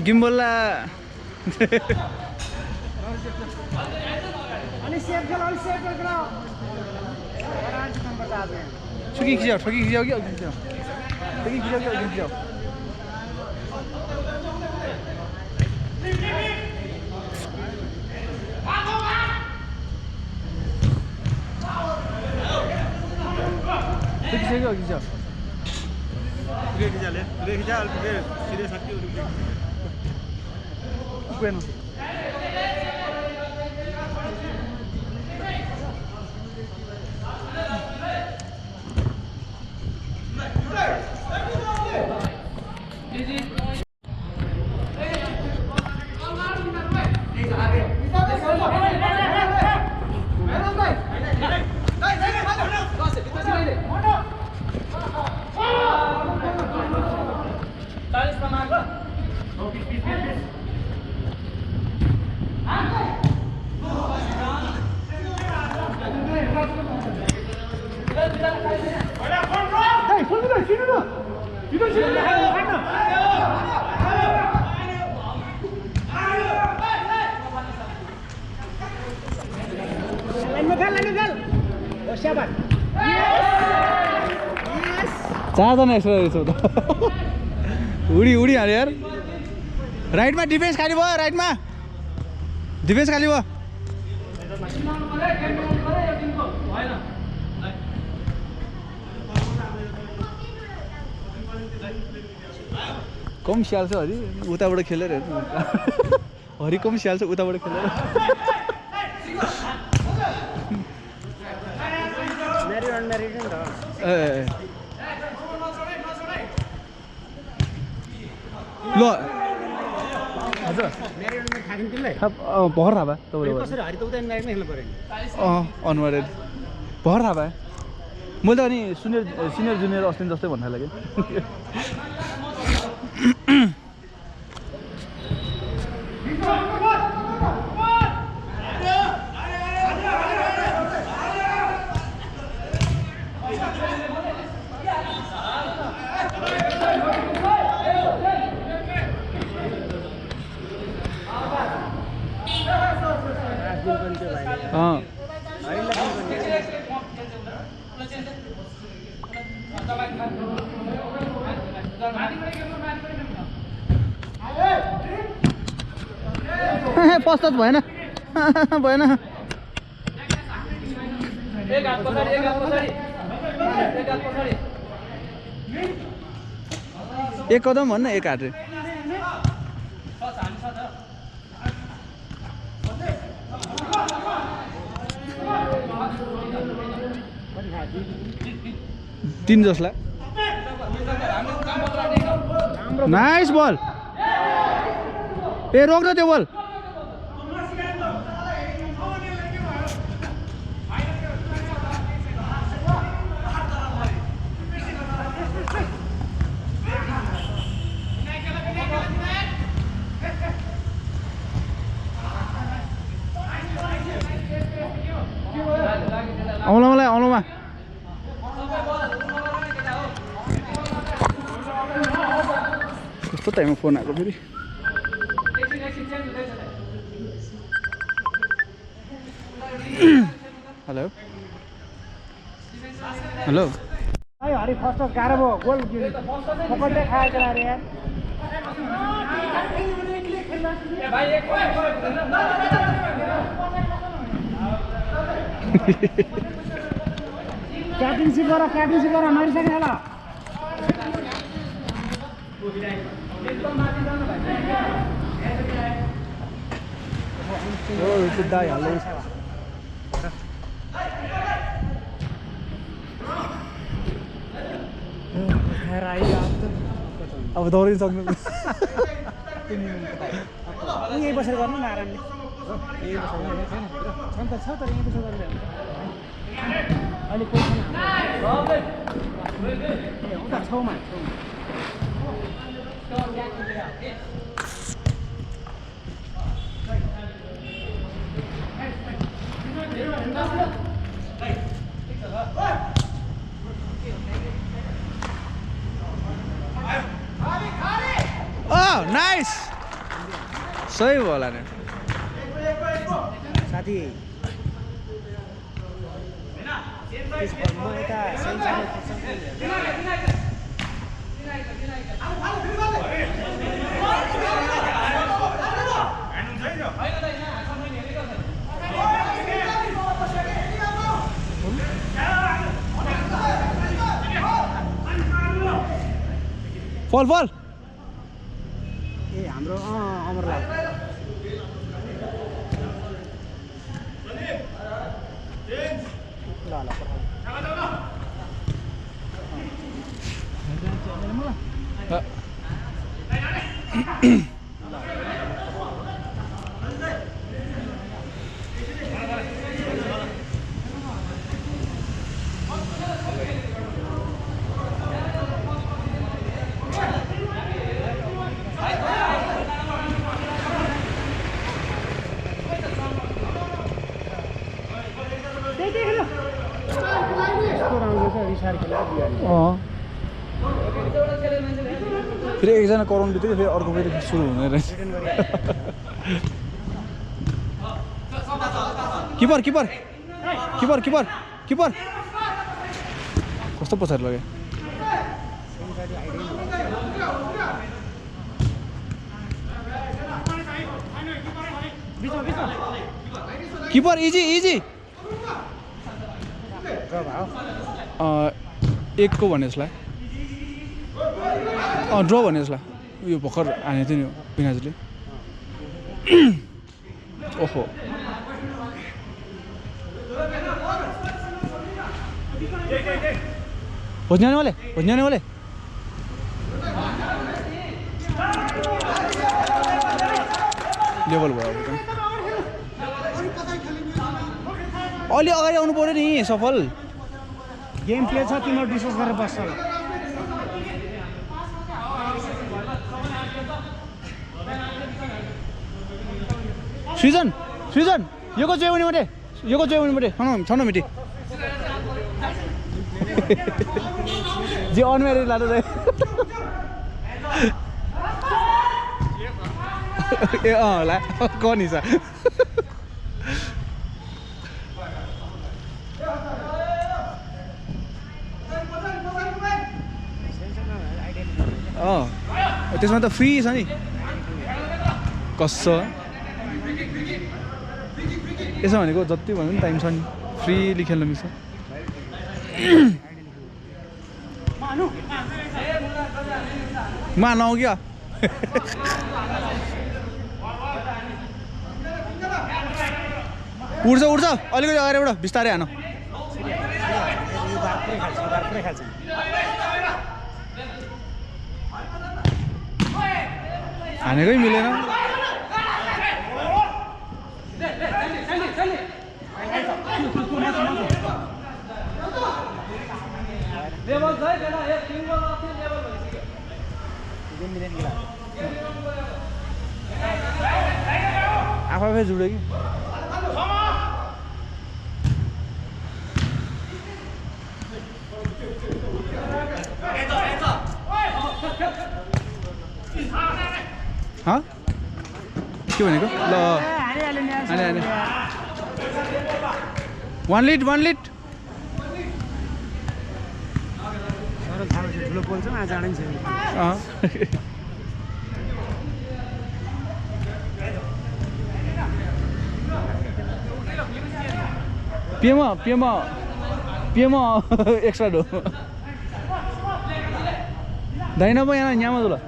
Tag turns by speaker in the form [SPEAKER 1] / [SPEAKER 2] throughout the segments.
[SPEAKER 1] गिम्बलला ठोकी खिचाऊ कि अघि खिचाऊ Bueno. चारजना एक्स्ट्रा रहेछ त उडी हाल्यो यार राइटमा डिफेन्स खाली भयो राइटमा डिफेन्स खाली भयो कम स्याल छ हरि उताबाट खेलेर हरि कम स्याल छ उताबाट खेलेर ल हजुर भर थाहा भयो अनवारेड भर थाहा भयो मैले त अनि सिनियर जुनियर अस्ति जस्तै भन्नु लाग्यो फर्स्ट भएन भएन एक कदम भन्न एक हात 3 जसलाई नाइस बल ए रोक न त्यो बल औलामा कस्तो टाइममा फोन आएको फेरि हेलो हेलो
[SPEAKER 2] हरि फर्स्ट गाह्रो भयो गोल पकड्दै खाएको रे यार क्याप्टेनसिप गर मारिसके होला
[SPEAKER 1] ओ त्यो दाइ हाल्दै अब दौडिन सक्नु
[SPEAKER 2] यही बसेर गर्नु न आरामले छ त यही बसेर गर्नु अहिले कोही छैन उता छेउमा
[SPEAKER 1] नाइस सही भयो होला नि
[SPEAKER 2] साथी म यता
[SPEAKER 1] फल फल
[SPEAKER 2] ए हाम्रो अमरलाल ल ल
[SPEAKER 1] फेरि एकजना कराउनु बित्तिकै फेरि अर्को फेरि सुरु हुने रहेछ किपर किपर किपर किपर किपर कस्तो पछाडि लग्यो किपर इजी इजी एकको भने जसलाई ड्र भने जसलाई उयो भर्खर हानेको थियो नि पिनाजुले ओहो खोज्ने वाले लेभल भयो अलि अगाडि आउनु पर्यो नि सफल
[SPEAKER 2] गेम प्ले छ तिम्रो डिस्कस गरेर बस्छ ल
[SPEAKER 1] सृजन सृजन यो को चाहिँ उनीबाट छ न मिटी जे अनम्यारिड लाँदा ए ला कनी छ त्यसमा त फ्री छ नि कसो यसो भनेको जति भन्यो नि टाइम छ नि फ्रीली खेल्न मिल्छ मा नआउ क्या उड्छ अलिकति अगाडिबाट बिस्तारै हान हानेकै मिलेन आफै जुड्यो कि के भनेको ल हाने वान लिड
[SPEAKER 2] ठुलो बोल्छ आज जाँदैन
[SPEAKER 1] पिएमा एक्स्ट्रा डो दाइन पो यहाँ यहाँमा तुला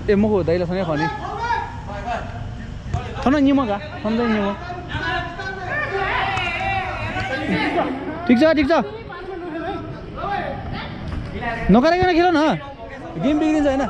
[SPEAKER 1] ए मको दाइला सनै खनी खन निमगा सम्झै निम ठीक छ नकराइकन खेल न गेम बिग्रिन्छ हैन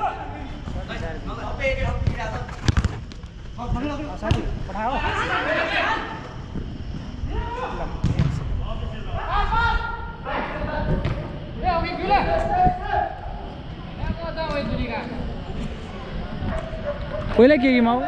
[SPEAKER 1] पहिला के गेम आऊ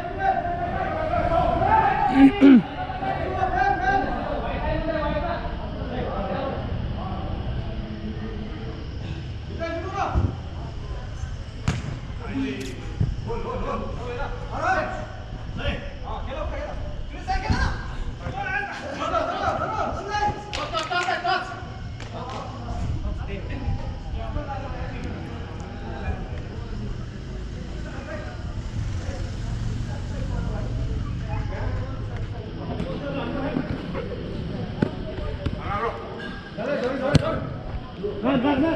[SPEAKER 1] खेलना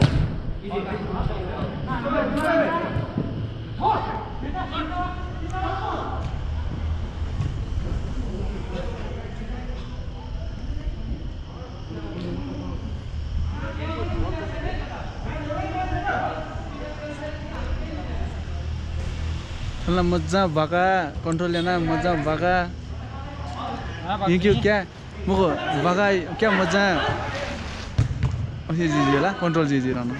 [SPEAKER 1] मजा भएका कन्ट्रोल लेना मजा भएका ये क्यों क्या मुझको भगा क्या मजा जी ला कन्ट्रोल जी रहनु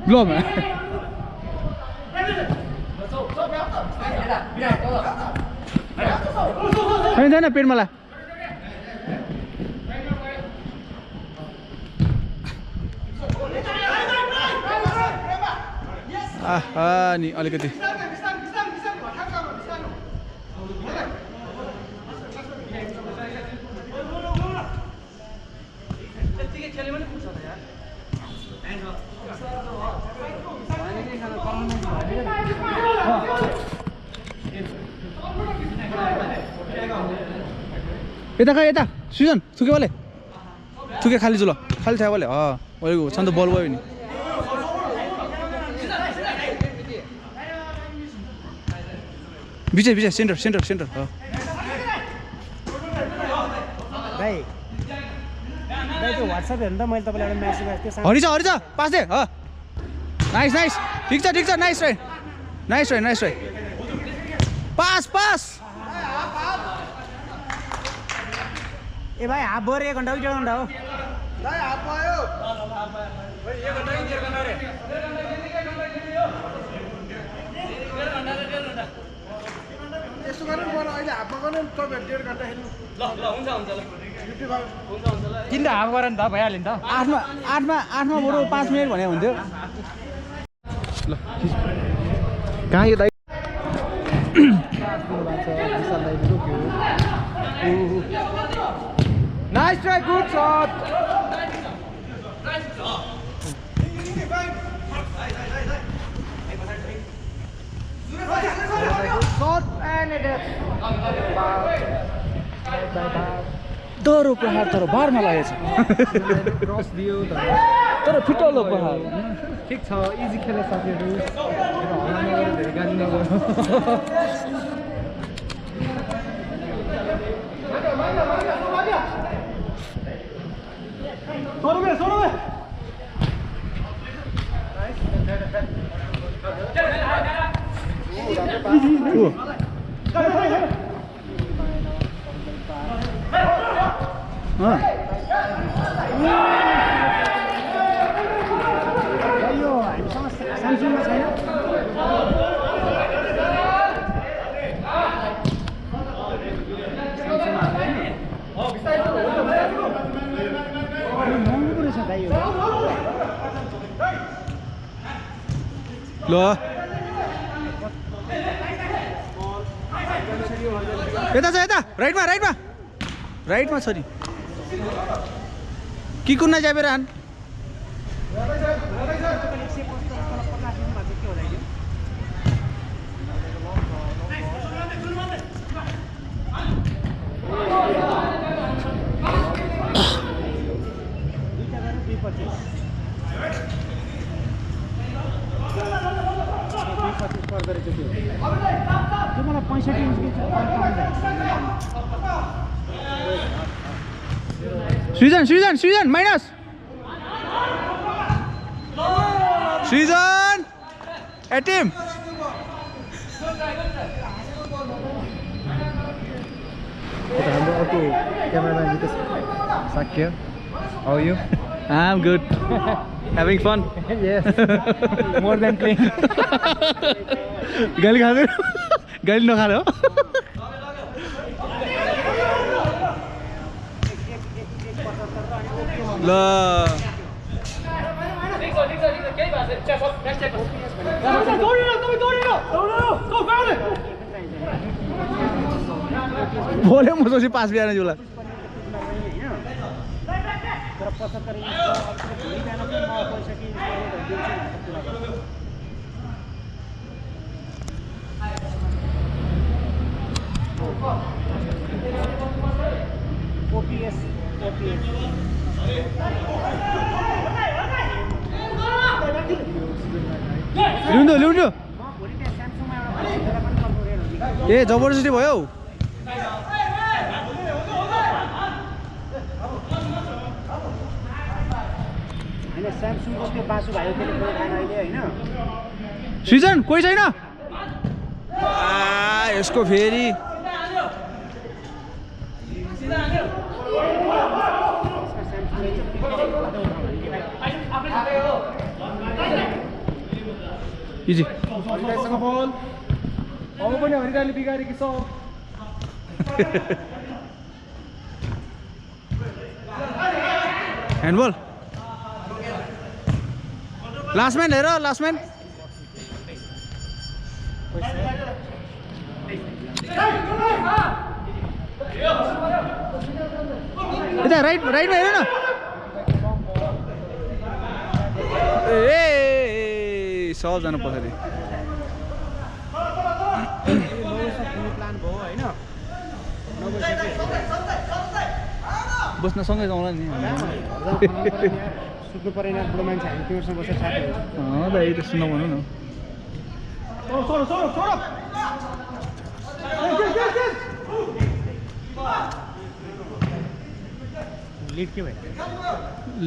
[SPEAKER 1] लो मैं छैन पेट मलाई आहा नि अलिकति यता खा यता सुजन थुके वाले थुके खाली जुल खाली थाहा वाले अहिलेको छन् त बल भयो नि Vijay Vijay centre centre centre
[SPEAKER 2] भाइ भाइ त्यो व्हाट्सएप हेर्नु त मैले तपाईँलाई एउटा मेसेज गरेको थिएँ
[SPEAKER 1] हरि छ पास दे नाइस नाइस ठिक छ nice right nice right nice right pass pass
[SPEAKER 2] ए भाइ हाफ भयो 1 घन्टा 1 घन्टा हो
[SPEAKER 3] भाइ हाफ भयो भाइ 1 घन्टा 1 घन्टा रे यसो गर्नु पर्यो अहिले हाफमा गर्नु तपाईहरु 1.5 घन्टा खेल्नु ल हुन्छ हुन्छ ल 55 हुन्छ ल
[SPEAKER 2] किन त हाफ गरेर नि त भइहाल्यो नि त
[SPEAKER 1] 8मा बरु 5 मिनेट भने हुन्थ्यो ल कहाँ यो दाइ
[SPEAKER 2] नाइस ट्राई गुड शट
[SPEAKER 1] डरो प्रहार तर बारमा लागेछ
[SPEAKER 2] क्रस दियो
[SPEAKER 1] तर फिटलो प्रहार
[SPEAKER 2] ठिक छ इजी खेल साथीहरु धेरै गाली नगर्नु
[SPEAKER 3] सोरो
[SPEAKER 2] यो हामीसँग स्यामसङमा छैन महँगो पो रहेछ दाइ यो
[SPEAKER 1] ल यता छ यता राइटमा छ नि कि कुन्ना जाबेर हान
[SPEAKER 2] मलाई 65 इन्चको
[SPEAKER 1] सृजन माइनस सृजन ए टिम
[SPEAKER 2] हाम्रो अर्को cameraman Jitesh Shakya how you
[SPEAKER 1] I'm good. Having fun.
[SPEAKER 2] Yes. More than playing.
[SPEAKER 1] गाली खाँदै गाली नखाएर हो ल बोले म सोचे पास भी आने जुला
[SPEAKER 2] तर 75 इन्चको भोलि बिहान चाहिँ म पैसा कि इन्स्टलमेन्टहरू दिन्छु भनेर कुरा गर्छु। ओपिएस
[SPEAKER 1] ल्याउनु
[SPEAKER 2] म भोलि त्यहाँ स्यामसङमा एउटा भाइसित पनि कन्फरेन्सहरू दिन्छु।
[SPEAKER 1] ए जबरजस्ती भयो हौ।
[SPEAKER 2] होइन स्यामसङको त्यो बासु भाइ त्यसले कोही खान अहिले होइन
[SPEAKER 1] सृजन कोही छैन यसको फेरि इजी
[SPEAKER 3] हरिदासँग बल अब पनि हरिदाले बिगारेकी छ
[SPEAKER 1] ह्यान्डबल लास्ट म्यान हेर लास्ट म्यान यता राइटमा हेर न ए सबजना पछाडि
[SPEAKER 2] प्लान भयो होइन
[SPEAKER 1] बस्न सँगै जाउँला नि
[SPEAKER 2] सुत्नु परेन बुढो मान्छे हामी तिमीहरूसँग बसेर साथीहरू
[SPEAKER 1] दाइ त्यस्तो नभनौँ न
[SPEAKER 2] लिड के भयो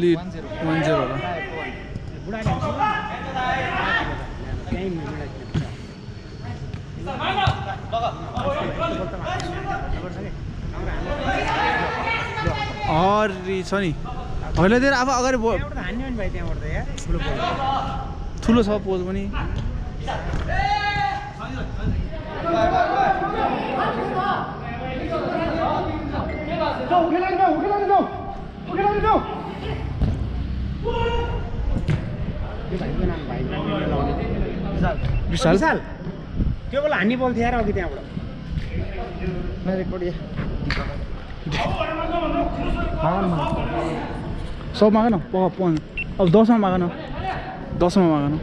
[SPEAKER 1] लिड 1-0 होला
[SPEAKER 2] बुढाले त्यहीँ
[SPEAKER 1] हरि छ नि होइन दिएर अब अगाडि
[SPEAKER 2] हान्यो नि भाइ त्यहाँबाट त यहाँ
[SPEAKER 1] ठुलो छ पोज पनि
[SPEAKER 2] विशाल त्यो बेला हान्ने बल थियो अघि त्यहाँबाट
[SPEAKER 1] सब माग न अब 10 मा माग न 10 मा माग न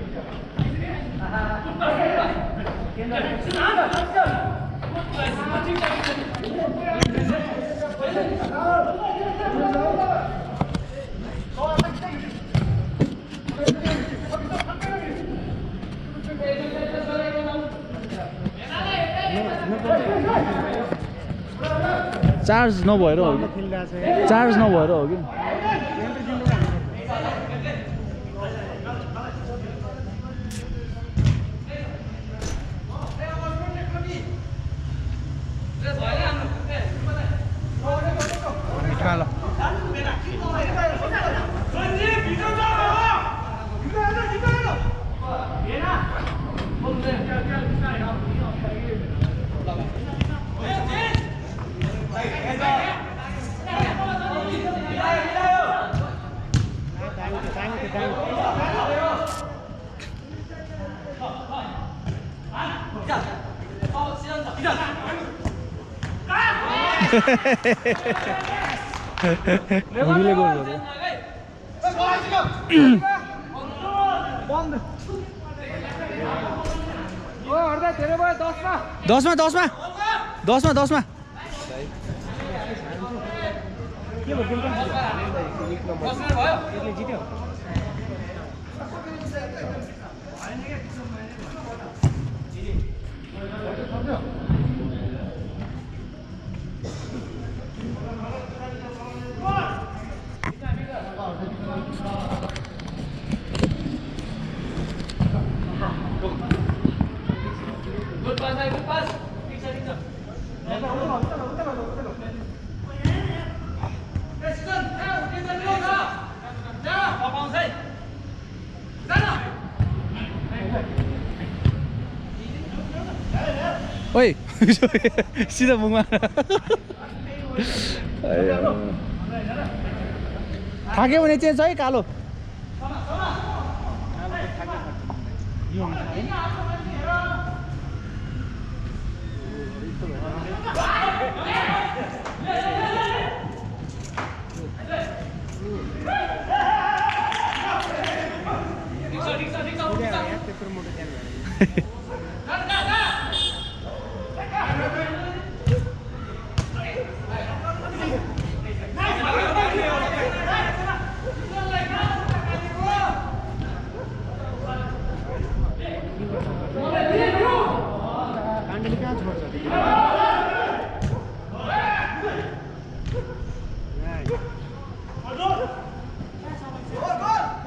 [SPEAKER 1] चार्ज नभएर हो कि चार्ज नभएर हो कि भुडीले गोल गर्यो दसमा
[SPEAKER 2] के भयो जित्यो
[SPEAKER 1] ओइ सिधा मुखमा थाक्यो भने चेन्ज है कालो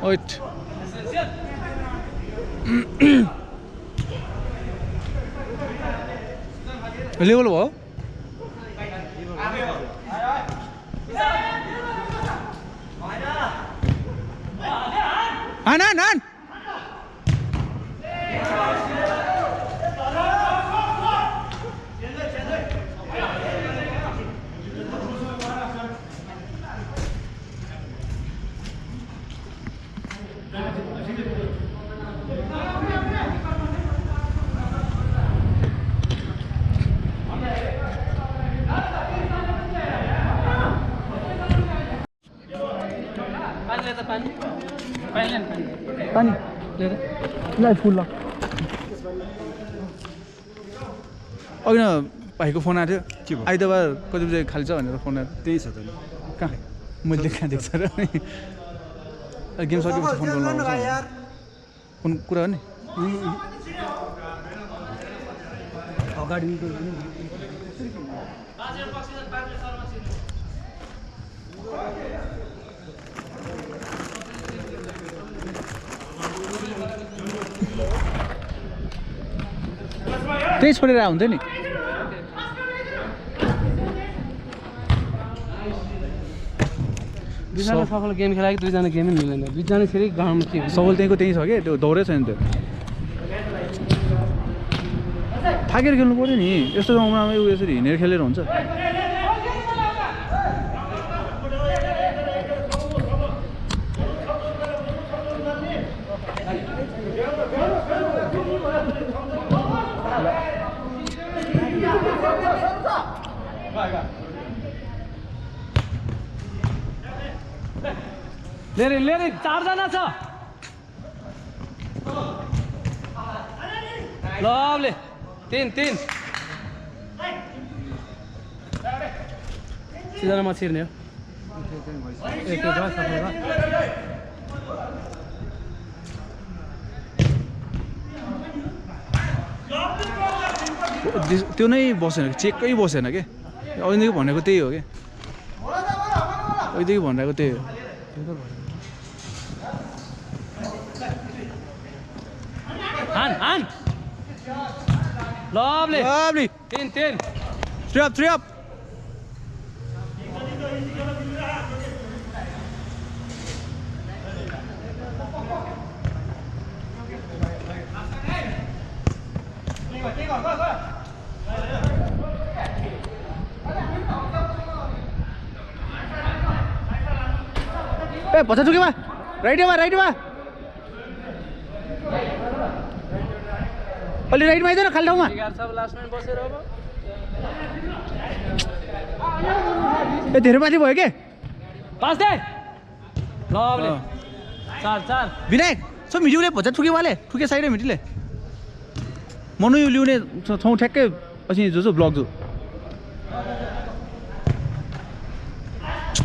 [SPEAKER 1] Wait. Level भयो आन पानी ल फुल ल अघि न भाइको फोन आएको थियो आइतबार कति बजे खाली छ भनेर फोन आएको
[SPEAKER 2] त्यही छ त
[SPEAKER 1] कहाँ मैले कहाँ देख्छ र गेम सकेपछि फोन गर्नु फोन कुरा हो नि
[SPEAKER 2] अगाडि
[SPEAKER 1] त्यही छोडेर हुन्छ नि
[SPEAKER 4] दुईजना सकल गेम खेलाएको दुईजना गेमै मिलेन दुईजना फेरि गाउँमा के
[SPEAKER 1] सबल त्यहीँको त्यहीँ छ कि त्यो दौडै छैन त्यो थाकेर खेल्नु पऱ्यो नि यस्तो ठाउँमा यसरी हिँडेर खेलेर हुन्छ
[SPEAKER 4] लेरे चारजना छ लवले तीन सिजनमा छिर्ने हो
[SPEAKER 1] त्यो नै बसेन चेकै बसेन के अहिलेदेखि भनेको त्यही हो कि अहिलेदेखि भनेको त्यही हो
[SPEAKER 4] हान लवली तीन
[SPEAKER 1] थ्री अप ए पछा चुकेमा राइटमा अलि राइटमा आइदैन खाली ठाउँमा ए धेरै माथि भयो के
[SPEAKER 4] पास दे लवली चार
[SPEAKER 1] विनायक सो मिडियोले भजा ठुकेवाले ठुके साइडे मिटिले मनु यो ल्याउने ठाउँ ठ्याक्कै पछि जो ब्लग जो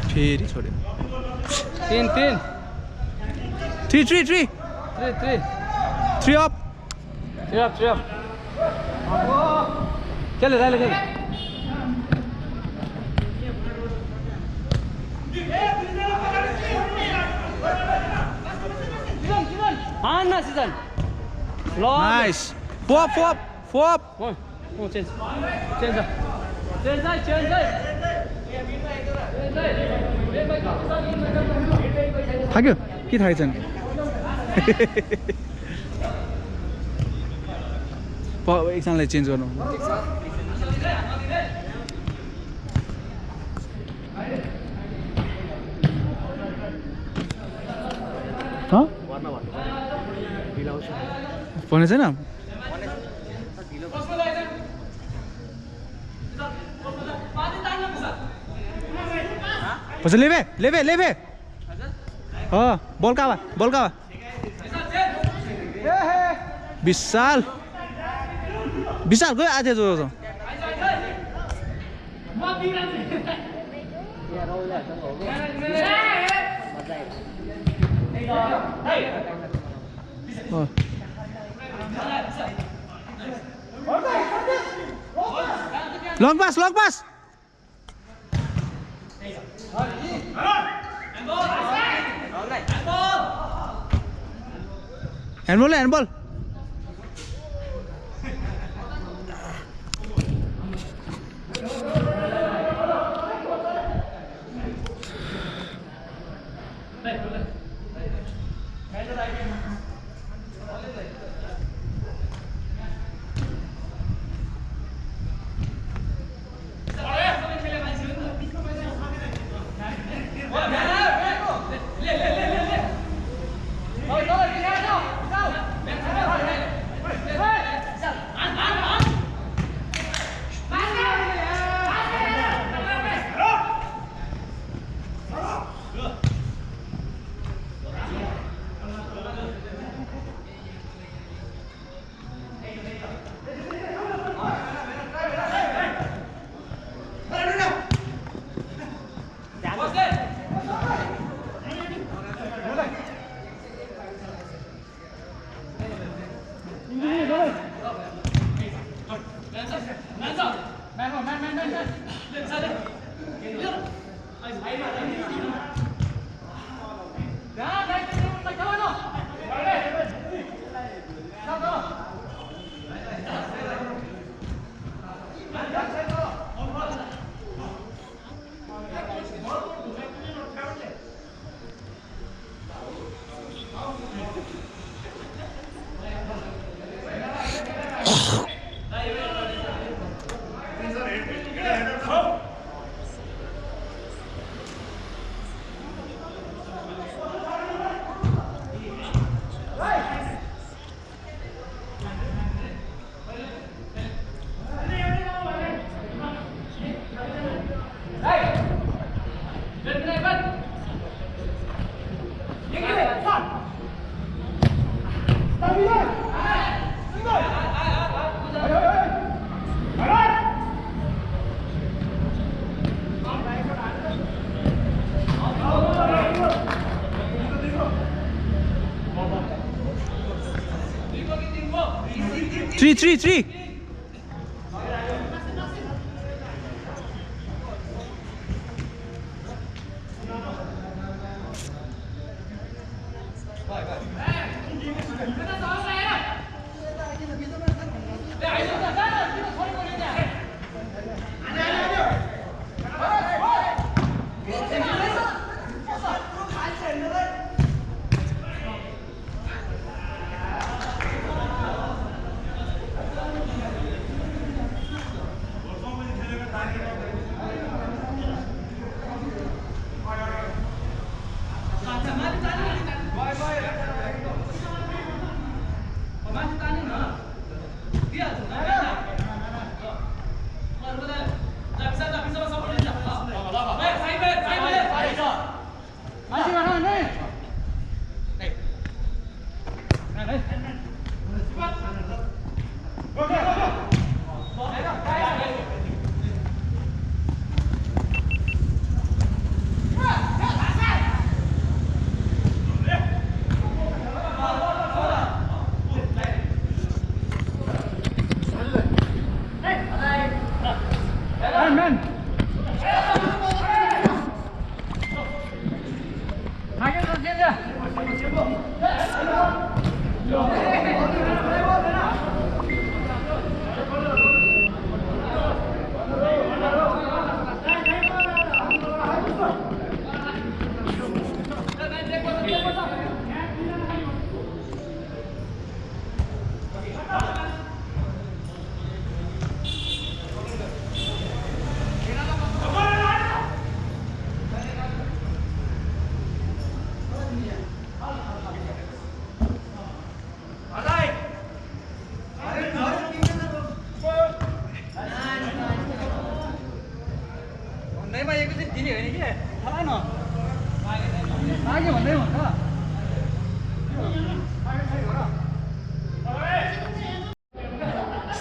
[SPEAKER 1] फेरि छोड्यो
[SPEAKER 4] तीन
[SPEAKER 1] थ्री अप
[SPEAKER 4] खेल हान सिजन
[SPEAKER 1] नाइस फोप
[SPEAKER 4] चेन्ज
[SPEAKER 1] थाक्यो के थाकेको छैन एकजनालाई चेन्ज गर्नु भने छैन पछि लेबे बल्कावा विशाल गयो आथे जो long pass handball handball Three.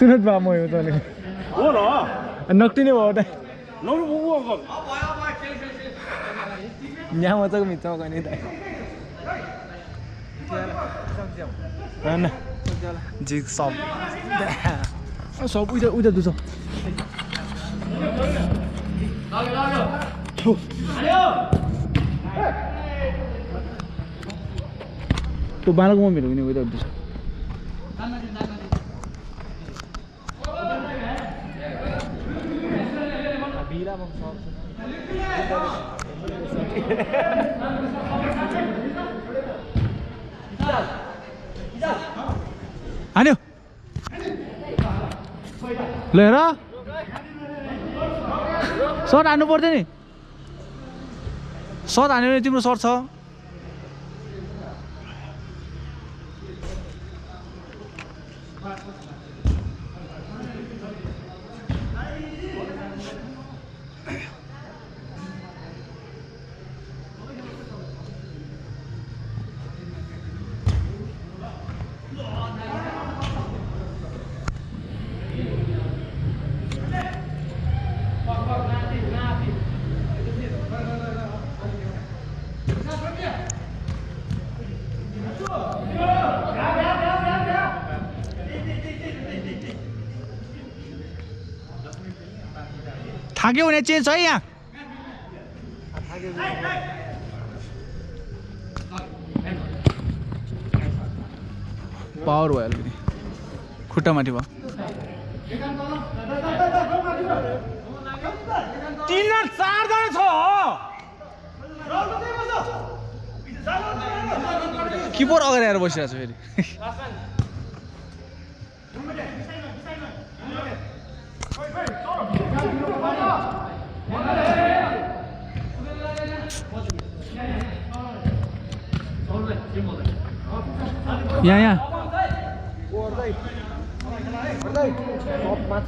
[SPEAKER 1] Surat बा म यो तले
[SPEAKER 2] हो र
[SPEAKER 1] नक्टी नै भयो त
[SPEAKER 2] नौ बुबु
[SPEAKER 1] यहाँ मजाको मिच्छ गने त हैन जी सब सब उइदा दुछ लाग्यो त्यो बालक मम्मीहरू पनि उयो त हान्यो ल हेर सर्ट हान्नु पर्दैन नि सर्ट हान्यो भने तिम्रो सर्ट छ थाक्यो भने चेन्ज है यहाँ पावर भयो अलिकति खुट्टामाथि भयो
[SPEAKER 2] 3 र 4 जना छ
[SPEAKER 1] किपर अगाडि आएर बसिरहेको छ फेरि यहाँ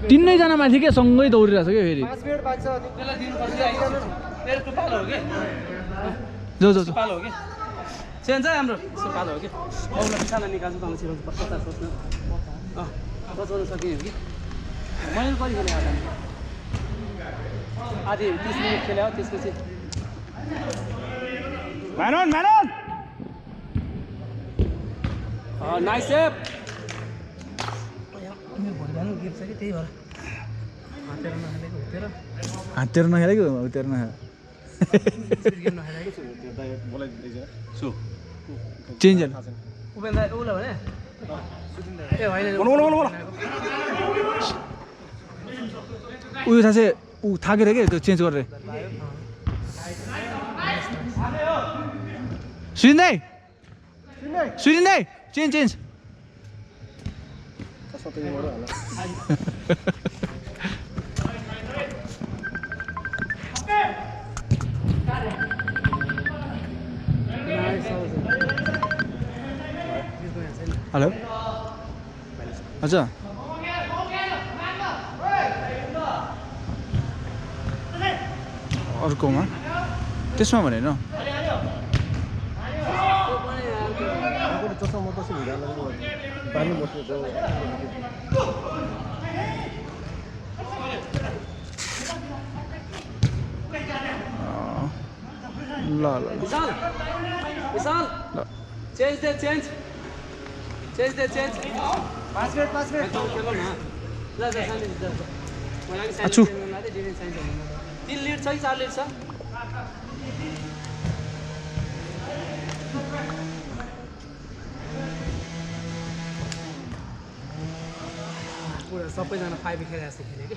[SPEAKER 1] 3 जना माथि के सँगै दौडिरहेछ क्या फेरि
[SPEAKER 2] 5 मिनेट बाँच्छ
[SPEAKER 1] जो जो
[SPEAKER 4] पालो हो कि चेन्ज है हाम्रो पालो हो कि औला पिछाला निकाल्छु त छिरो 50 सोच्नु बचाउन सकियो कि मैले कति खेले आधी 30 मिनेट खेल्यो त्यसपछि
[SPEAKER 2] म्यानन
[SPEAKER 4] नाइस सेभ
[SPEAKER 1] हातेर नखेलेको उतेर नखेल चेन्ज
[SPEAKER 4] उपेन्द्र उला भने ए होइन
[SPEAKER 1] उयो थाहा ऊ थाकेर के त्यो चेन्ज गरेर सुनिँदै चेन्ज हेलो अच्छा अर्कोमा त्यसमा भनेन ल
[SPEAKER 4] विशाल चेन्ज दे चेन्ज 5 मिनेट खेलौँ न ल साथी मलाई
[SPEAKER 1] अच्छु
[SPEAKER 4] 3 लिड छ कि 4 लिड छ पुरा सबैजना 5 खेले जस्तो खेल्यो कि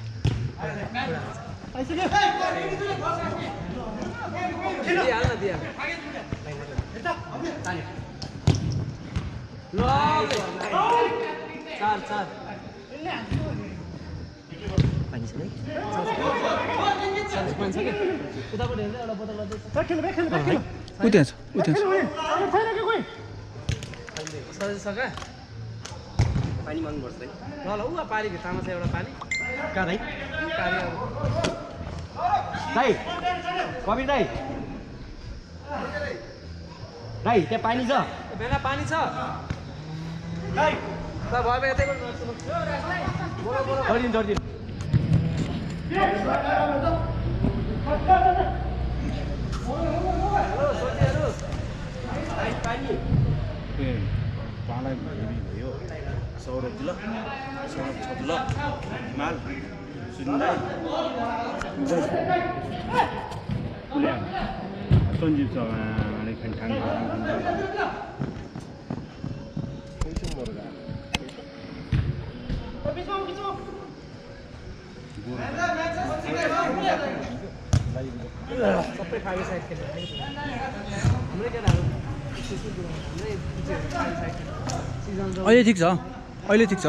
[SPEAKER 4] दिइहाल्न ल 4 उताबाट हेर्दै एउटा बोतल गर्दैछ
[SPEAKER 1] उता छ
[SPEAKER 4] सका पानी माग्नुपर्छ ल ऊ पानी भित्तामा छ एउटा पानी कहाँ दाइ
[SPEAKER 2] कबिर दाइ त्यहाँ पानी छ
[SPEAKER 4] बेला पानी छ भयो यतै
[SPEAKER 2] गरिदिनु
[SPEAKER 5] पालाई भयो सौरभ छतुल हिमाल सुनिँदै सञ्जीव चौहान
[SPEAKER 2] खाली साइड खेल्नु
[SPEAKER 4] हाम्रै केटाहरू त्यसको कुरा हाम्रै पिछेहरू खाली साइड सिजन
[SPEAKER 1] अहिले ठिक छ अहिले ठिक छ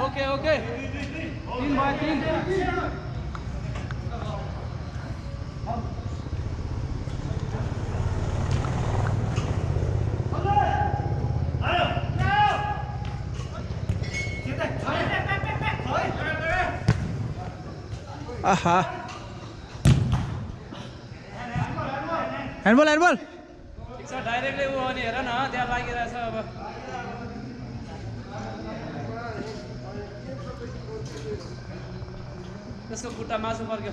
[SPEAKER 4] ओके ओके 3 बाय 3
[SPEAKER 1] आहा ह्यान्डबल ह्यान्डबल
[SPEAKER 4] ठिक छ डाइरेक्टली उ अनि हेर न त्यहाँ लागिरहेछ अब त्यसको खुट्टा मासु फर्क्यो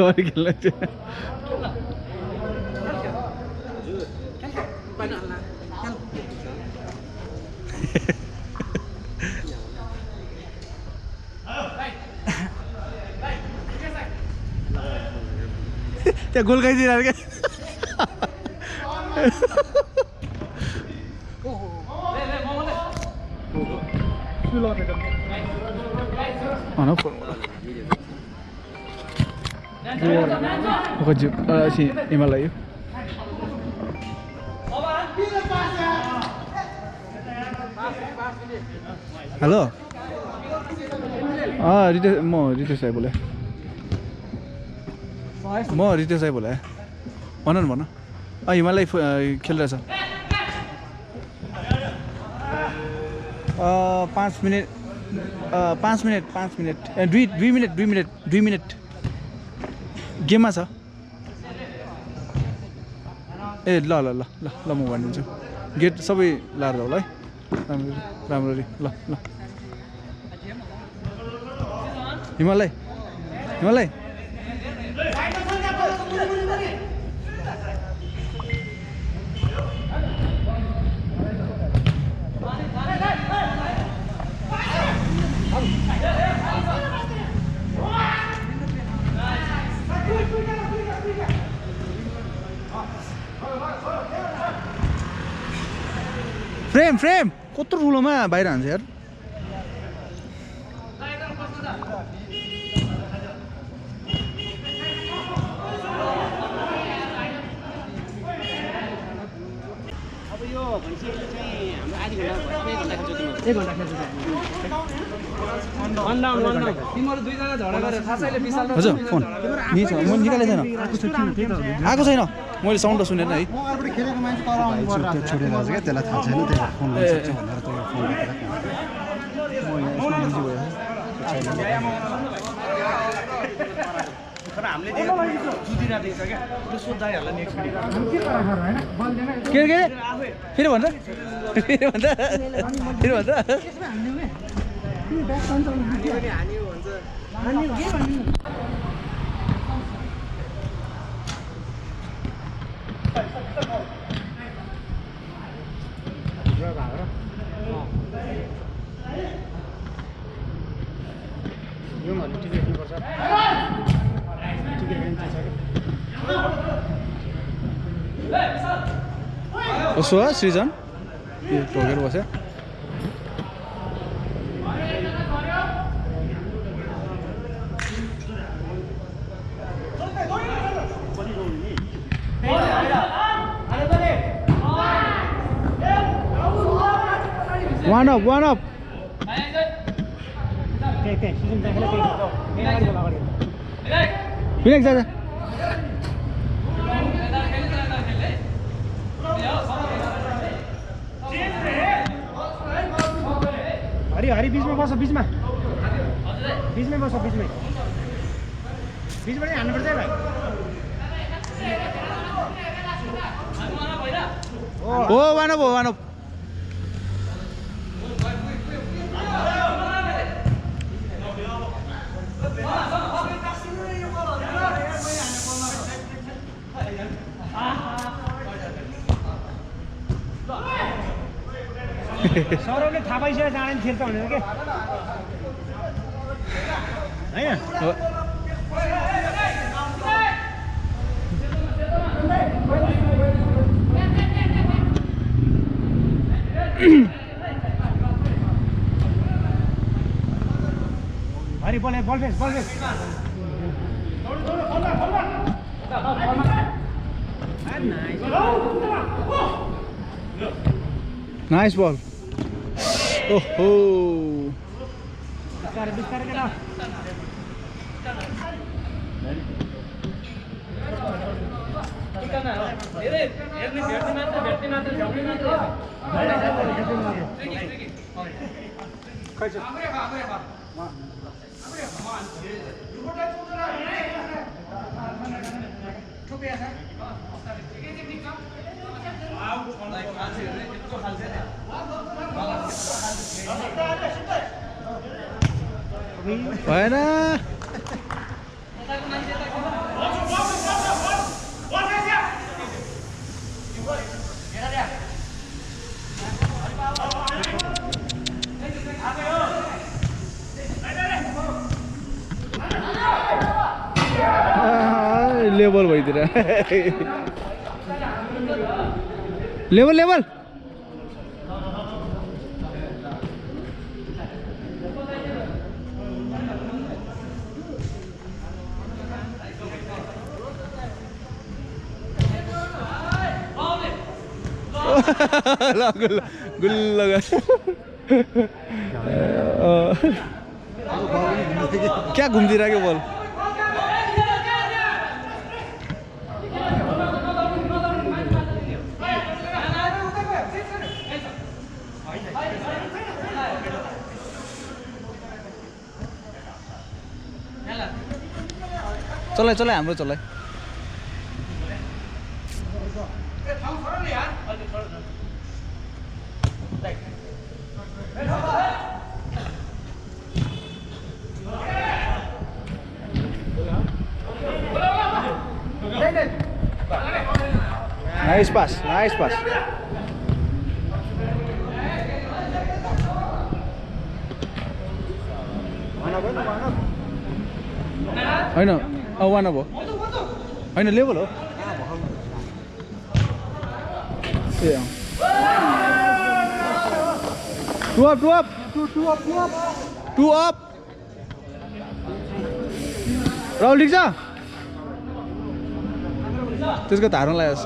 [SPEAKER 1] अरू खेल्न त्यहाँ गोल खाइदिरहेको क्या हिमालय हेलो रितेश म रितेश साई बोलेँ म रितेश साई बोलेँ भन न भन हिमालय खेलिरहेछ 5 मिनट 5 मिनट 5 मिनट 2 मिनट गेममा छ ए ल ल ल ल ल म भनिदिन्छु गेट सबै लाएर जाऊ ल है राम्ररी ल ल हिमालय हिमालय फ्रेम फ्रेम कत्रो ठुलोमा बाहिर हान्छ यार
[SPEAKER 4] अब यो भइसकेपछि चाहिँ हाम्रो आधी घन्टा 1 घन्टा खेल्छ वन डाउन तिमीहरू दुईजना झगडा गरेर थाहा छैन विशाल
[SPEAKER 1] हजुर फोन नि छ म निकालेको छैन आएको छैन मैले साउन्ड सुनेन है
[SPEAKER 2] खेलेको मान्छे तर आउनु पर्छ छोडेर आउँछ क्या त्यसलाई थाहा छैन त्यसलाई फोन गर्छ भनेर त्यो फोन
[SPEAKER 5] तर हामीले जुदिरहेको देख्छ क्या त्यो सोद्धाइहरूलाई नेक्स्ट
[SPEAKER 1] के फेरि भन्छ उसो सृजन यो ठोकेर बस्यो One up. Phoenix जा
[SPEAKER 2] हरि बीच में बस बीच में बस बीच में हान्नु पर्छ है भाइ
[SPEAKER 1] हो वानव हो वानव
[SPEAKER 2] सौरभले थाहा पाइसक्यो जाँदैन खेल्छ भनेर के होइन हरि बल फेस
[SPEAKER 1] नाइस बल ओहो
[SPEAKER 2] बिस्तारै केटा
[SPEAKER 1] भएन लेभल भइदिएर लेभल गुल्ल क्या घुम्दिरहेको बल चलाइ हाम्रो चलाइ Nice pass. होइन वान अब होइन लेभल हो ए टु अप राहुल ठिक छ त्यसको धारमा लागेको छ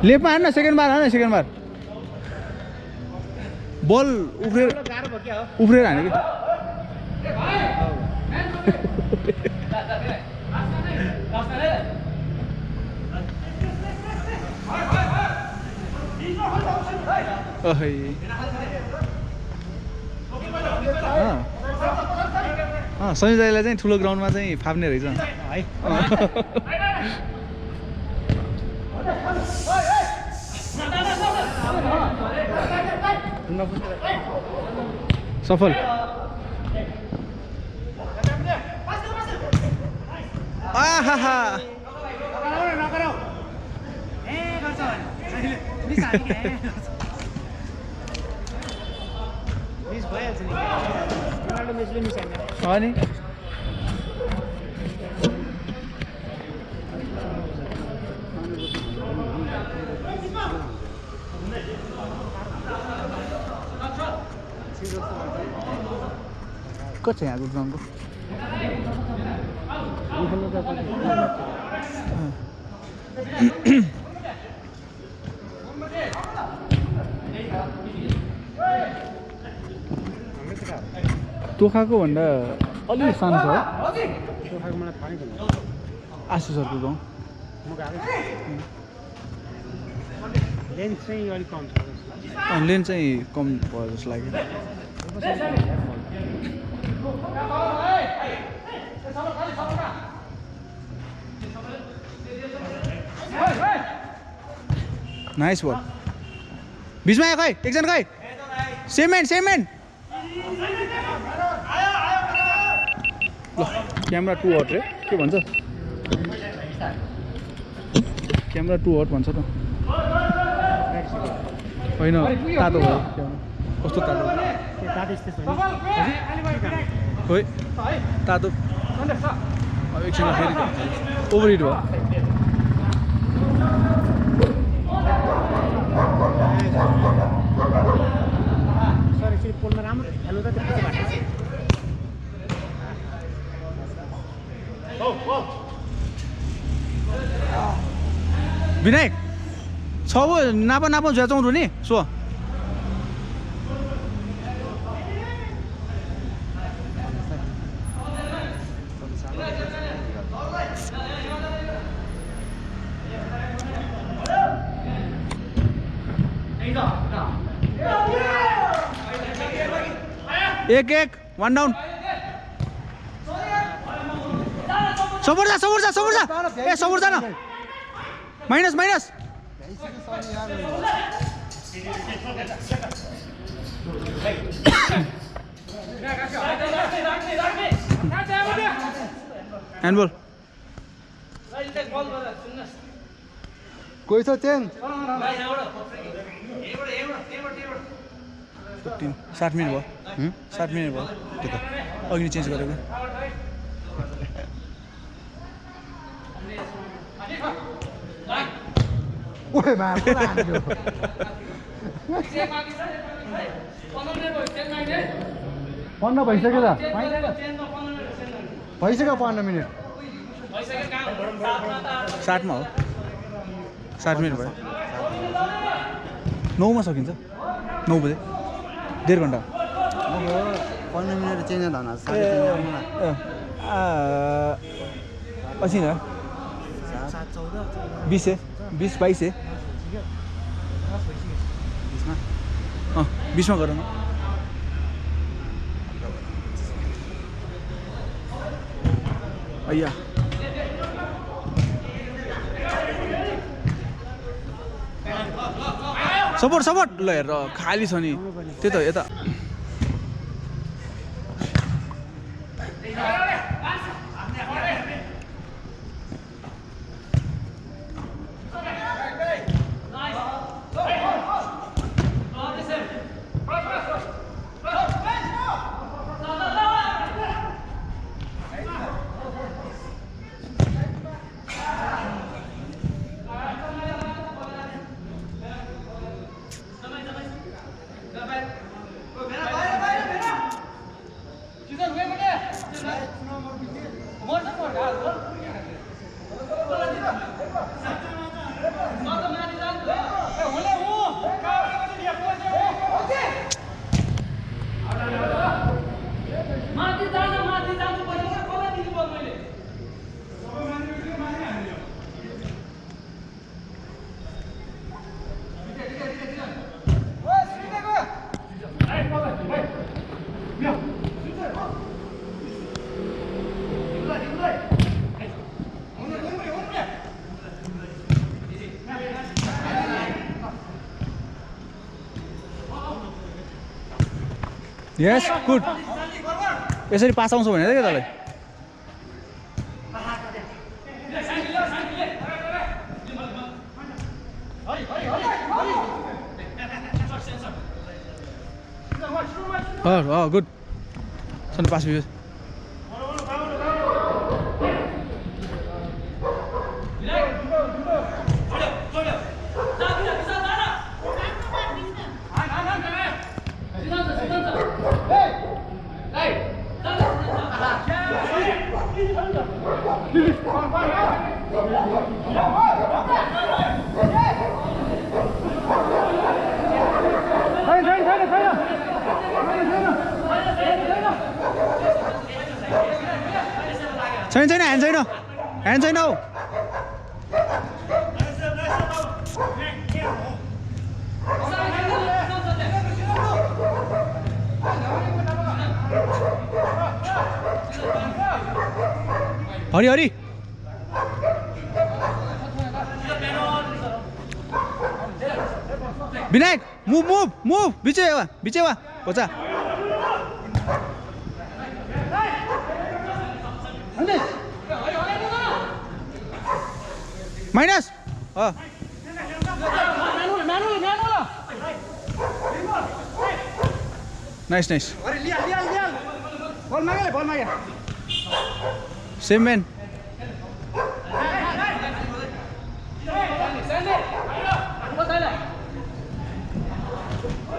[SPEAKER 1] लेपमा हान्न सेकेन्ड बार बल उफ्रेर हाने कि सञ्जय दाइलाई चाहिँ ठुलो ग्राउन्डमा चाहिँ फाप्ने रहेछ है सफल अनि कति यहाँको ग्राउन्डको तोखाको भन्दा अलि सानो छ
[SPEAKER 2] तोखाको मलाई थाहा नै छैन
[SPEAKER 1] आशु सरको गाउँ
[SPEAKER 2] म गएको लेन्थ चाहिँ अलिक कम छ
[SPEAKER 1] लेन चाहिँ कम भयो जस्तो लाग्यो नाइस बल बिचमा आयो खै एकजना खै सेमेन ल क्यामेरा 2 हट रे के भन्छ क्यामेरा 2 हट भन्छ त होइन तातो भयो कस्तो तातो खोइ तातो अब एकछिनमा फेरि ओभरहिट भयो
[SPEAKER 2] सर एकचुअली पोलमा राम्रो खेल्नु त त्यो पछि
[SPEAKER 1] विनायक छ वो नापा ज्याचौँ नि सो एक 1 डाउन सपोर्ट जा ए सपोर्ट जा न माइनस ह्यान्डबल
[SPEAKER 3] कोही छ चेन्ज
[SPEAKER 1] 60 मिनट भयो 60 मिनट भयो त्यो त अघि चेन्ज गरेको
[SPEAKER 3] ओए मार्छ पन्ध्र भइसक्यो त भइसक्यो 15 मिनट
[SPEAKER 1] 60 मा हो 60 मिनट भयो 9 मा सकिन्छ 9 बजे 1.5 घन्टा
[SPEAKER 3] 15 मिनट चेन्ज हुन
[SPEAKER 1] पछि न 20 22 20 मा गर न अय्या सपोर्ट ल हेर खाली छ नि त्यही त यता यस गुड यसरी पास आउँछ भने के तँलाई गुड सन पास भयो छैन ह्यान्ड छैन हौ Hari Hari Vinayak move move move बिचेवा बच्चा माइनस नाइस नाइस
[SPEAKER 2] बल मागे
[SPEAKER 1] सेम मैन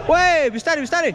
[SPEAKER 1] ओए बिस्तारै बिस्तारै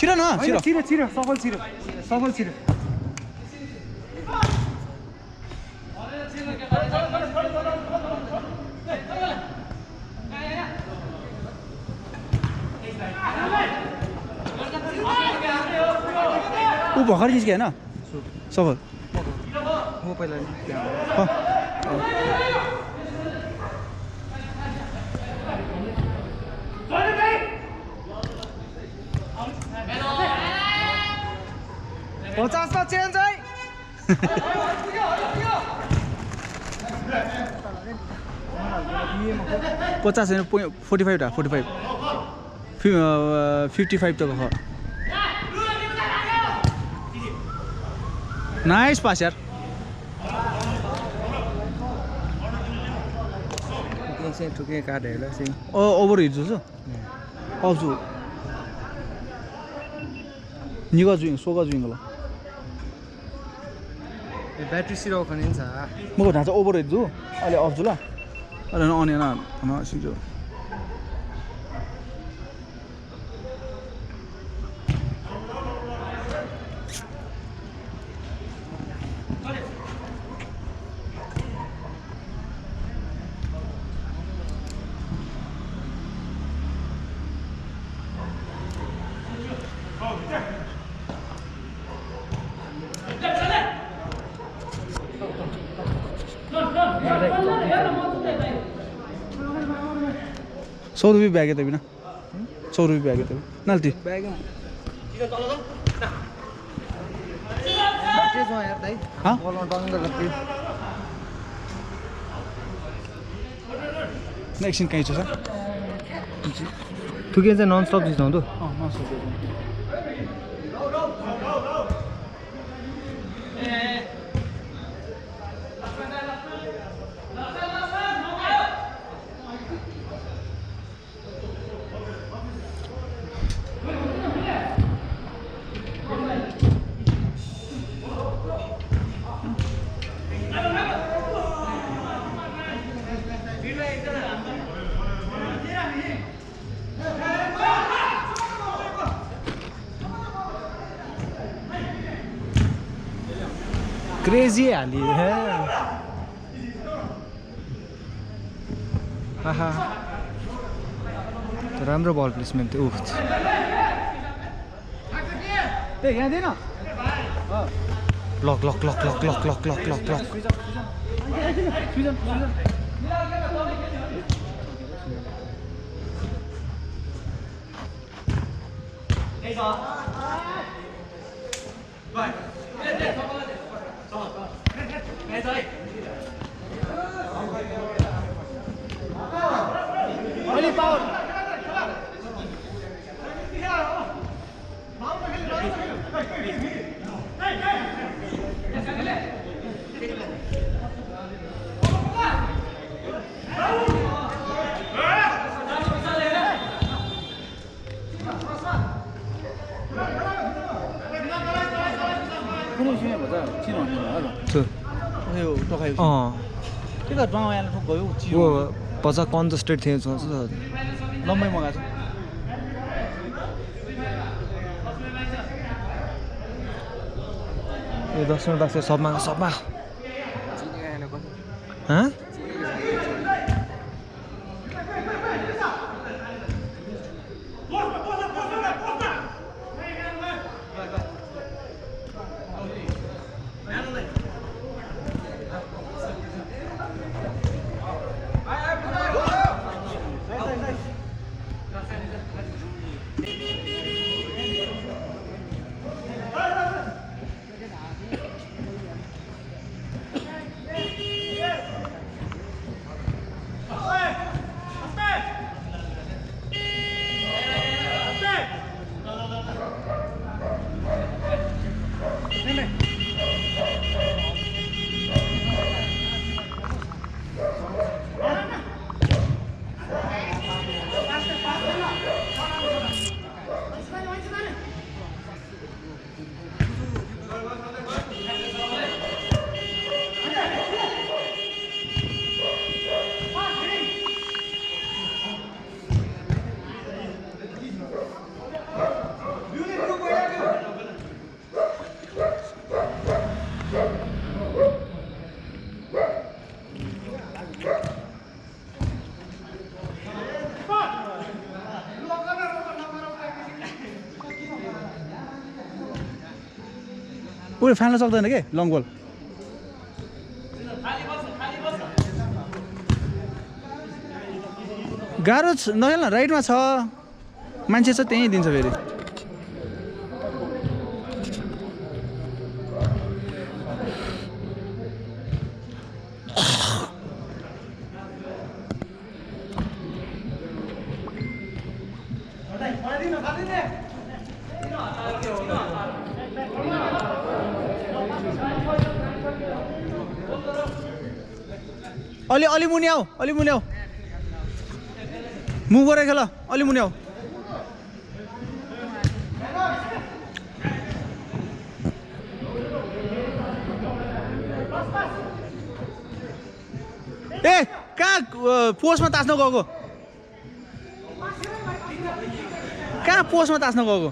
[SPEAKER 1] छिरो न
[SPEAKER 2] छिरो सफल छिरो
[SPEAKER 1] ऊ भर्खर निस्क्यो होइन सफल
[SPEAKER 2] म पहिला पचासमा चेन्ज है
[SPEAKER 1] 50 होइन 45 टा 45 55 त ख नाइस पास यार
[SPEAKER 2] से ठुके काट हेला से
[SPEAKER 1] ओभर हिट जो आउँछु निगा जुइङ सोगा जुइङ ल
[SPEAKER 2] ब्याट्री सिरो खनि छ
[SPEAKER 1] मको ढाँचा ओभर हिट जो अहिले अफ जो ल अहिले अन न न सिक्यो ₹100 ಬ್ಯಾಗ್ ಐತೆ ಬಿನ ₹100 ಬ್ಯಾಗ್ ಐತೆ ನಲ್ತಿ
[SPEAKER 2] ಬ್ಯಾಗ್ यार दाइ
[SPEAKER 1] हाँ
[SPEAKER 2] बोलमा डङ्ग गति
[SPEAKER 1] न एकछिन कहीँ छ सर
[SPEAKER 2] ठुके चाहिँ नन स्टप जिताउँदो क्रेजी हाली है
[SPEAKER 6] आहा राम्रो बल प्लेसमेन्ट थियो
[SPEAKER 1] ए यहाँ दिएन
[SPEAKER 6] lock lock lock lock lock lock lock lock lock
[SPEAKER 1] कुनै समय भन्छ चिनो होला टकायो के त ड्रामा ठोक गयो
[SPEAKER 6] वो पछि कन्जस्टेड थियो
[SPEAKER 1] लम्बाइ मगाएको छ
[SPEAKER 6] ए 10 मिनट लाग्छ सबमा हाँ
[SPEAKER 1] उयो फाल्न सक्दैन के लङ बल गाह्रो नखेल्न राइटमा छ मान्छे छ त्यहीँ दिन्छ फेरि अलि मुनि आऊ मुभ गरेर खेल अलि मुनि आऊ ए कहाँ पोस्टमा तास्न गएको कहाँ पोस्टमा तास्न गएको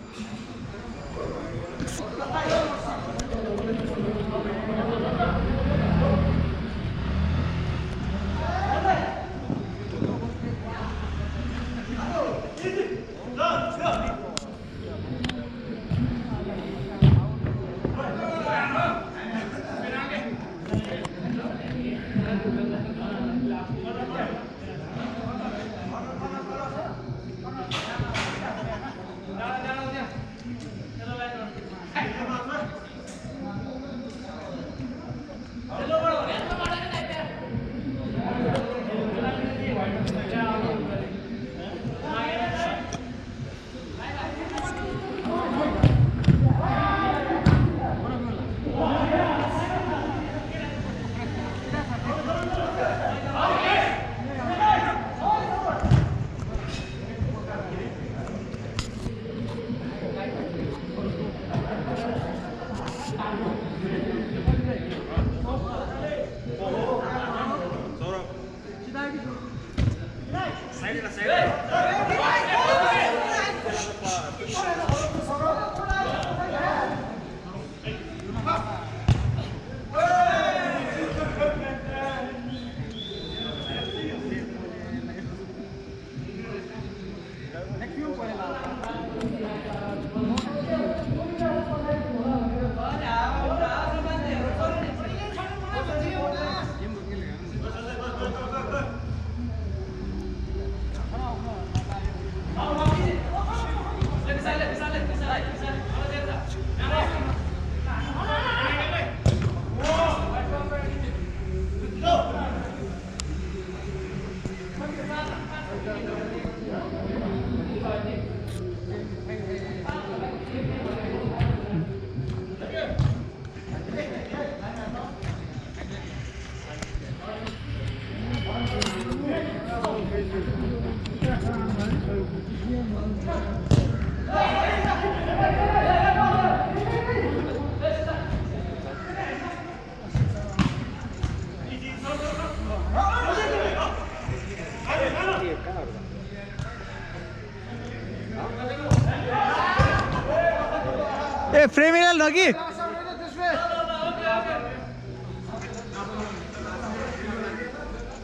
[SPEAKER 1] ए प्रेमिनल न कि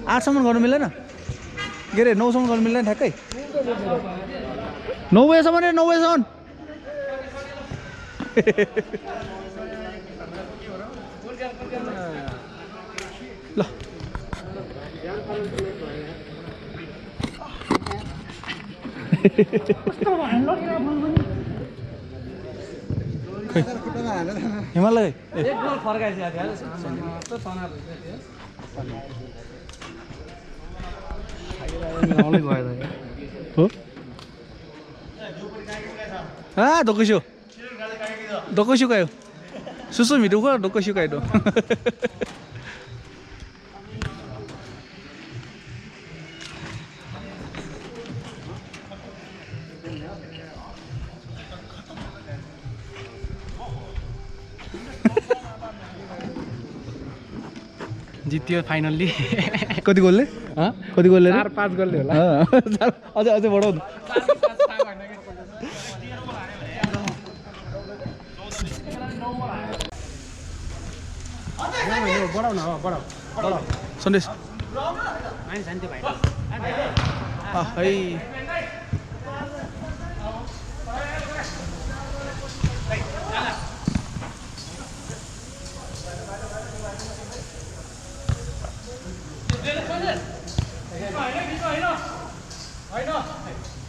[SPEAKER 1] आठसम्म गर्नु मिल्दैन के अरे 9 सम्म गर्नु मिल्दैन ठ्याक्कै 9 बजेसम्म रे 9 बजेसम्म ल हिमालय
[SPEAKER 4] एक गोल फर्काइछ यार
[SPEAKER 1] हो दोकैसो कायो सुसु मिठो को दोकैसो कायो
[SPEAKER 5] जित्यो फाइनल्ली
[SPEAKER 1] कति गोलले कति गोलले
[SPEAKER 5] 4-5 गोलले होला
[SPEAKER 1] अझै अझै बढाउनु
[SPEAKER 2] बढाउ न बढाउ बढाउ
[SPEAKER 1] सन्देश
[SPEAKER 2] मानि शान्ति भाइ
[SPEAKER 1] है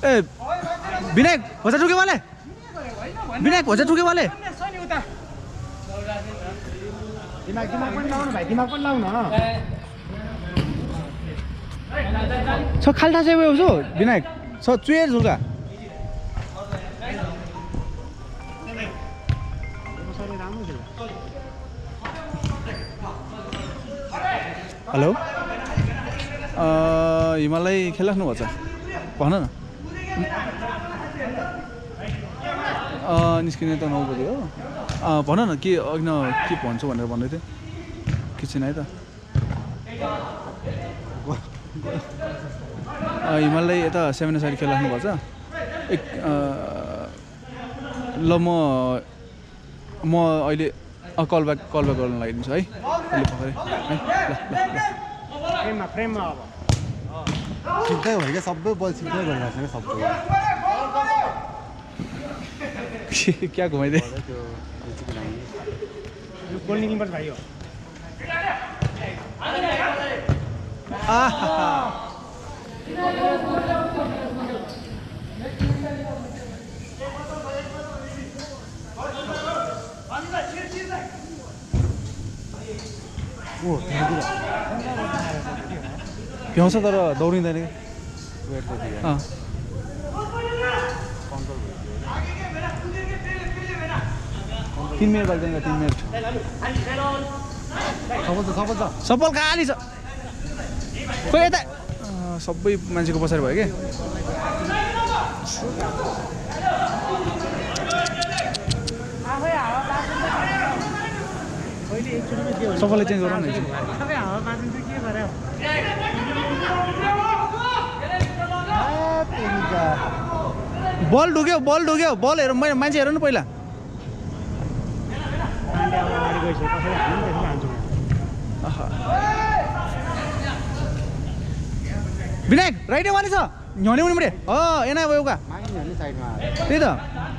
[SPEAKER 1] ए विनायक होजा ठुके वाले विनायक होजा ठुके वाले
[SPEAKER 2] दिमाग पनि लाउनु भाइ दिमाग पनि लाउनु
[SPEAKER 1] छ खाल्टा चाहिँ उसो विनायक छ चुएर झुल्का हेलो हिमालय खेलिराख्नु भएको छ भन न निस्किने त 9 बजे हो भन न के अघि के भन्छु भनेर भन्दै थिएँ के छैन है त हिमालय यता 7 साइड खेलिराख्नु भएको छ एक ल म अहिले कल ब्याक गर्न लगाइदिन्छु है अहिले भर्खरै है ल
[SPEAKER 2] फ्रेममा अब
[SPEAKER 3] सिधै भयो क्या सबै बल सिधै गरिरहेको छ क्या सबै
[SPEAKER 1] क्या घुमाइदिए
[SPEAKER 2] यो गोल निक्लिनुपर्छ भाइ हो
[SPEAKER 1] भ्याउँछ तर दौडिँदैन कि 3 मिनट लाग्दैन 3 मिनट सफल खाली छ खोइ यता सबै मान्छेको पछाडि भयो के सफलले चेन्ज गरौँ न बल ढुक्यो बल हेरौँ मान्छे हेरौँ न पहिला विनायक राइटै वाले छ झ्याउने मुनिपट्टि एना भयो का त्यही त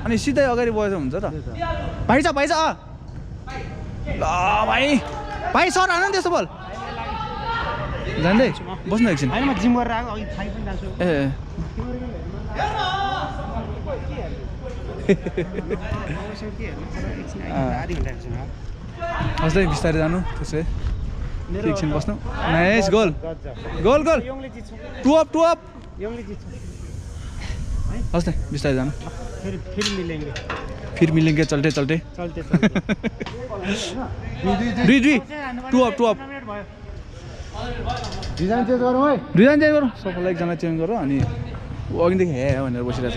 [SPEAKER 1] अनि सिधै अगाडि बगेर हुन्छ त भाइ छ ल भाइ सर हान नि त्यस्तो बल जान्दै बस्नु एकछिन
[SPEAKER 2] होइन म जिम गरेर आएको अघि थाइ पनि जान्छु
[SPEAKER 1] ए हस्दै बिस्तारै जानु त्यसै एकछिन बस्नु नाइस गोल टु अप
[SPEAKER 2] यङले जित्छ
[SPEAKER 1] हस् त बिस्तारै जानु
[SPEAKER 2] फेरि मिलेंगे
[SPEAKER 1] फिर मिलेंगे चल्टे चल्टे
[SPEAKER 2] चल्ते
[SPEAKER 1] दुई दुई टु अप
[SPEAKER 3] डिजाइन चेन्ज गरौँ है
[SPEAKER 1] दुईजना चेन्ज गरौँ सबैलाई एकजना चेन्ज गरौँ अनि ऊ अघिदेखि हे भनेर बसिरहेछ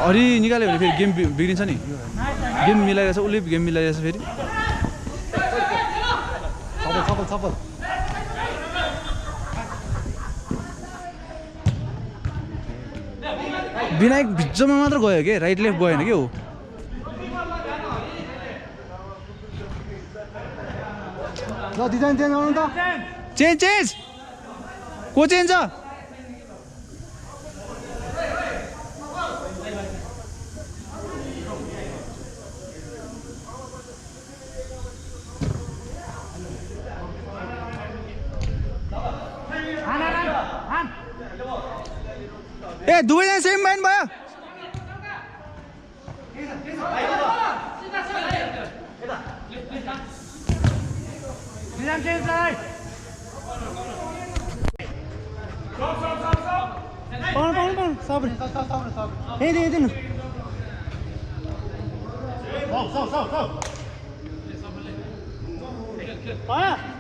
[SPEAKER 1] हरि निकाल्यो भने फेरि गेम बिग्रिन्छ नि गेम मिलाइरहेछ उसले गेम मिलाइरहेछ फेरि
[SPEAKER 3] सफल
[SPEAKER 1] विनायक भिज्जमा मात्र गयो कि राइट लेफ्ट गएन कि हो
[SPEAKER 3] ल डिजाइन चेन्ज गरौँ त
[SPEAKER 1] चेन्ज को चेन्ज छ ए दुवैजना सेम माइन भयो
[SPEAKER 2] डिजाइन चेन्ज गराइ पाउनु सब्रे हेदिनु
[SPEAKER 3] सब